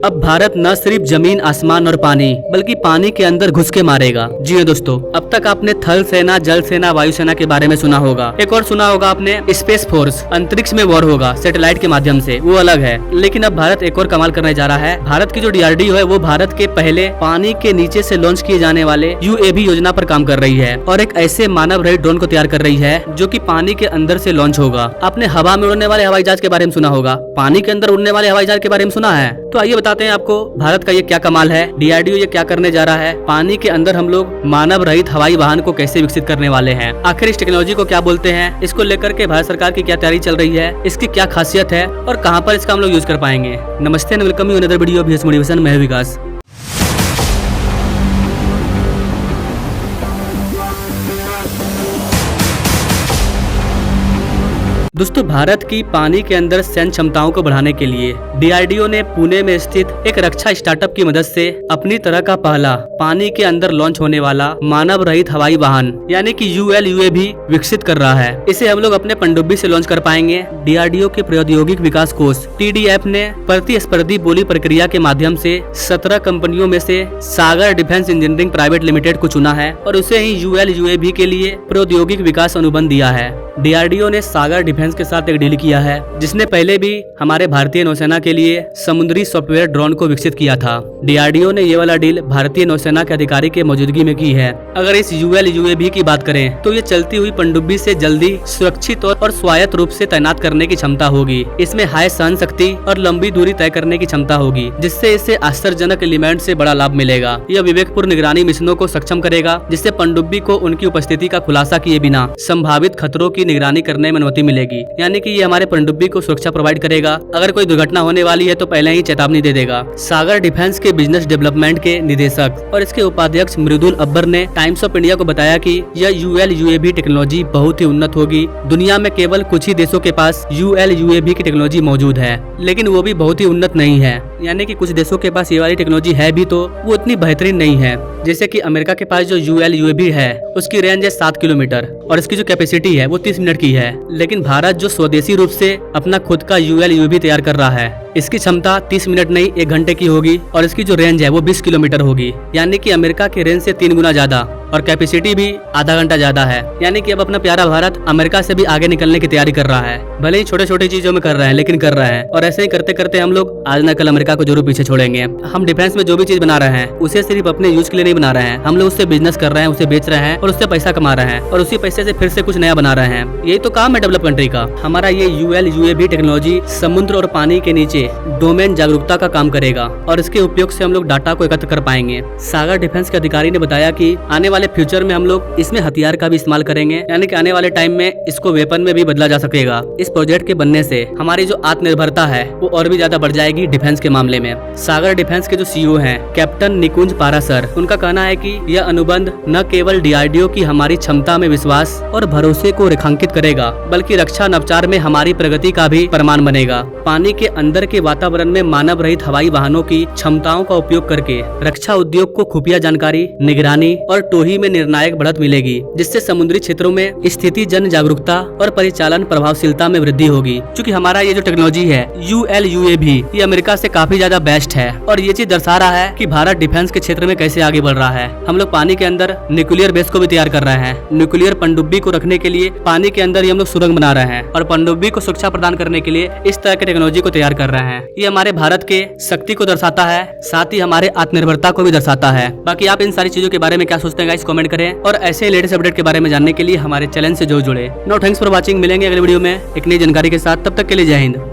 अब भारत न सिर्फ जमीन, आसमान और पानी बल्कि पानी के अंदर घुस के मारेगा। जी हाँ दोस्तों, अब तक आपने थल सेना, जल सेना, वायु सेना के बारे में सुना होगा। एक और सुना होगा आपने स्पेस फोर्स, अंतरिक्ष में वॉर होगा सैटेलाइट के माध्यम से, वो अलग है। लेकिन अब भारत एक और कमाल करने जा रहा है। भारत की जो DRDO है वो भारत के पहले पानी के नीचे से लॉन्च किए जाने वाले UAV योजना पर काम कर रही है और एक ऐसे मानव रहित ड्रोन को तैयार कर रही है जो कि पानी के अंदर से लॉन्च होगा। आपने हवा में उड़ने वाले हवाई जहाज के बारे में सुना होगा, पानी के अंदर उड़ने वाले हवाई जहाज के बारे में सुना है? तो आइए बताते हैं आपको भारत का ये क्या कमाल है, DRDO ये क्या करने जा रहा है, पानी के अंदर हम लोग मानव रहित हवाई वाहन को कैसे विकसित करने वाले हैं, आखिर इस टेक्नोलॉजी को क्या बोलते हैं, इसको लेकर के भारत सरकार की क्या तैयारी चल रही है, इसकी क्या खासियत है और कहां पर इसका हम लोग यूज कर पाएंगे। नमस्ते and welcome you another video of motivation. मैं विकास। दोस्तों, भारत की पानी के अंदर सैन्य क्षमताओं को बढ़ाने के लिए DRDO ने पुणे में स्थित एक रक्षा स्टार्टअप की मदद से अपनी तरह का पहला पानी के अंदर लॉन्च होने वाला मानव रहित हवाई वाहन यानी कि ULUAV विकसित कर रहा है। इसे हम लोग अपने पनडुब्बी से लॉन्च कर पाएंगे। DRDO के प्रौद्योगिक विकास कोष TDF ने प्रतिस्पर्धी बोली प्रक्रिया के माध्यम से 17 कंपनियों में से सागर डिफेंस इंजीनियरिंग प्राइवेट लिमिटेड को चुना है और उसे ही ULUAV के लिए प्रौद्योगिक विकास अनुबंध दिया है। DRDO ने सागर डिफेंस के साथ एक डील किया है जिसने पहले भी हमारे भारतीय नौसेना के लिए समुद्री सॉफ्टवेयर ड्रोन को विकसित किया था। DRDO ने ये वाला डील भारतीय नौसेना के अधिकारी के मौजूदगी में की है। अगर इस ULUAV की बात करें तो ये चलती हुई पनडुब्बी से जल्दी, सुरक्षित और स्वायत्त रूप से तैनात करने की क्षमता होगी। इसमें हाई सहन शक्ति और लंबी दूरी तय करने की क्षमता होगी, जिससे इसे आश्चर्यजनक एलिमेंट से बड़ा लाभ मिलेगा। यह विवेकपूर्ण निगरानी मिशनों को सक्षम करेगा, जिससे पनडुब्बी को उनकी उपस्थिति का खुलासा किए बिना संभावित खतरों की निगरानी करने में अनुमति मिलेगी। यानी कि ये हमारे पनडुब्बी को सुरक्षा प्रोवाइड करेगा। अगर कोई दुर्घटना होने वाली है तो पहले ही चेतावनी दे देगा। सागर डिफेंस के बिजनेस डेवलपमेंट के निदेशक और इसके उपाध्यक्ष मृदुल अब्बर ने टाइम्स ऑफ इंडिया को बताया कि यह ULUAV टेक्नोलॉजी बहुत ही उन्नत होगी। दुनिया में केवल कुछ ही देशों के पास ULUAV की टेक्नोलॉजी मौजूद है, लेकिन वो भी बहुत ही उन्नत नहीं है। यानी कि कुछ देशों के पास ये वाली टेक्नोलॉजी है भी तो वो इतनी बेहतरीन नहीं है। जैसे कि अमेरिका के पास जो ULUAV है उसकी रेंज है 7 किलोमीटर और इसकी जो कैपेसिटी है वो 30 मिनट की है। लेकिन भारत जो स्वदेशी रूप से अपना खुद का ULUAV तैयार कर रहा है, इसकी क्षमता 30 मिनट नहीं 1 घंटे की होगी और इसकी जो रेंज है वो 20 किलोमीटर होगी। यानी कि अमेरिका के रेंज से 3 गुना ज्यादा और कैपेसिटी भी आधा घंटा ज्यादा है। यानी कि अब अपना प्यारा भारत अमेरिका से भी आगे निकलने की तैयारी कर रहा है। भले ही छोटे छोटे चीजों में कर रहे हैं, लेकिन कर रहे हैं। और ऐसे ही करते करते हम लोग आज न कल अमेरिका को जरूर पीछे छोड़ेंगे। हम डिफेंस में जो भी चीज बना रहे हैं उसे सिर्फ अपने यूज के लिए नहीं बना रहे हैं, हम लोग उससे बिजनेस कर रहे हैं, उसे बेच रहे हैं और उससे पैसा कमा रहे हैं और उसी पैसे से फिर से कुछ नया बना रहे हैं। यही तो काम है डेवलप कंट्री का। हमारा ये ULUAV टेक्नोलॉजी समुद्र और पानी के नीचे डोमेन जागरूकता का काम करेगा और इसके उपयोग से हम लोग डाटा को एकत्र कर पाएंगे। सागर डिफेंस के अधिकारी ने बताया कि आने वाले फ्यूचर में हम लोग इसमें हथियार का भी इस्तेमाल करेंगे, यानी कि आने वाले टाइम में इसको वेपन में भी बदला जा सकेगा। इस प्रोजेक्ट के बनने से हमारी जो आत्मनिर्भरता है वो और भी ज्यादा बढ़ जाएगी डिफेंस के मामले में। सागर डिफेंस के जो CEO हैं कैप्टन निकुंज पारासर, उनका कहना है कि यह अनुबंध न केवल DRDO की हमारी क्षमता में विश्वास और भरोसे को रेखांकित करेगा, बल्कि रक्षा नवाचार में हमारी प्रगति का भी प्रमाण बनेगा। पानी के अंदर के वातावरण में मानव रहित हवाई वाहनों की क्षमताओं का उपयोग करके रक्षा उद्योग को खुफिया जानकारी, निगरानी और टोही में निर्णायक बढ़त मिलेगी, जिससे समुद्री क्षेत्रों में स्थिति जन जागरूकता और परिचालन प्रभावशीलता में वृद्धि होगी। क्योंकि हमारा ये जो टेक्नोलॉजी है ULUAV ये अमेरिका से काफी ज्यादा बेस्ट है और ये चीज दर्शा रहा है कि भारत डिफेंस के क्षेत्र में कैसे आगे बढ़ रहा है। हम लोग पानी के अंदर न्यूक्लियर बेस को भी तैयार कर रहे हैं। न्यूक्लियर पनडुब्बी को रखने के लिए पानी के अंदर ही हम लोग सुरंग बना रहे हैं और पनडुब्बी को सुरक्षा प्रदान करने के लिए इस तरह की टेक्नोलॉजी को तैयार कर रहे हैं। ये हमारे भारत के शक्ति को दर्शाता है, साथ ही हमारे आत्मनिर्भरता को भी दर्शाता है। बाकी आप इन सारी चीजों के बारे में क्या सोचते हैं गाइस, कमेंट करें और ऐसे लेटेस्ट अपडेट के बारे में जानने के लिए हमारे चैनल से जो जुड़े। No thanks for watching. मिलेंगे अगले वीडियो में एक नई जानकारी के साथ। तब तक के लिए जय हिंद।